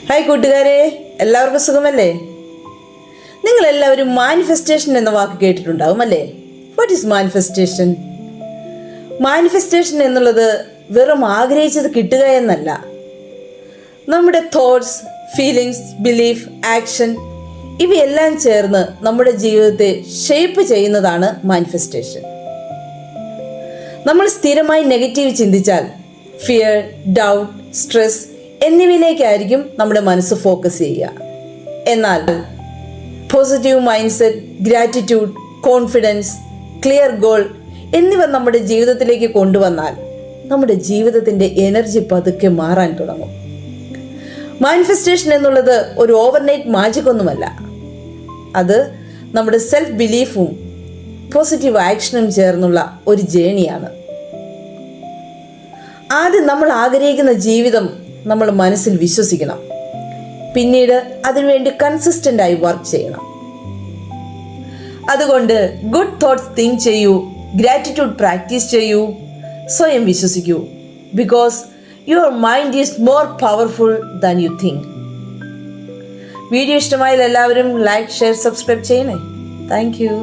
Hi കൂട്ടുകാരെ, എല്ലാവർക്കും സുഖമല്ലേ? നിങ്ങളെല്ലാവരും മാനിഫെസ്റ്റേഷൻ എന്ന വാക്ക് കേട്ടിട്ടുണ്ടാവും അല്ലേ? What is manifestation? മാനിഫെസ്റ്റേഷൻ എന്നുള്ളത് വെറും ആഗ്രഹിച്ചത് കിട്ടുക എന്നല്ല. നമ്മുടെ തോട്ട്സ്, ഫീലിങ്സ്, ബിലീഫ്, ആക്ഷൻ ഇവയെല്ലാം ചേർന്ന് നമ്മുടെ ജീവിതത്തെ ഷേപ്പ് ചെയ്യുന്നതാണ് മാനിഫെസ്റ്റേഷൻ. നമ്മൾ സ്ഥിരമായി നെഗറ്റീവ് ചിന്തിച്ചാൽ ഫിയർ, ഡൗട്ട്, സ്ട്രെസ് എന്നിവയിലേക്കായിരിക്കും നമ്മുടെ മനസ്സ് ഫോക്കസ് ചെയ്യുക. എന്നാൽ positive mind set, gratitude, confidence, clear goal എന്നിവ നമ്മുടെ ജീവിതത്തിലേക്ക് കൊണ്ടുവന്നാൽ നമ്മുടെ ജീവിതത്തിൻ്റെ എനർജി പതുക്കെ മാറാൻ തുടങ്ങും. മാനിഫെസ്റ്റേഷൻ എന്നുള്ളത് ഒരു ഓവർനൈറ്റ് മാജിക് ഒന്നുമല്ല. അത് നമ്മുടെ സെൽഫ് ബിലീഫും പോസിറ്റീവ് ആക്ഷനും ചേർന്നുള്ള ഒരു ജേണിയാണ്. ആദ്യം നമ്മൾ ആഗ്രഹിക്കുന്ന ജീവിതം നമ്മൾ മനസ്സിൽ വിശ്വസിക്കണം. പിന്നീട് അതിനുവേണ്ടി കൺസിസ്റ്റൻ്റ് ആയി വർക്ക് ചെയ്യണം. അതുകൊണ്ട് ഗുഡ് തോട്ട്സ് തിങ്ക് ചെയ്യൂ, ഗ്രാറ്റിറ്റ്യൂഡ് പ്രാക്ടീസ് ചെയ്യൂ, സ്വയം വിശ്വസിക്കൂ. Because your mind is more powerful than you think. Video ഇഷ്ടമായാൽ എല്ലാവരും ലൈക്ക്, ഷെയർ, സബ്സ്ക്രൈബ് ചെയ്യണേ. Thank U.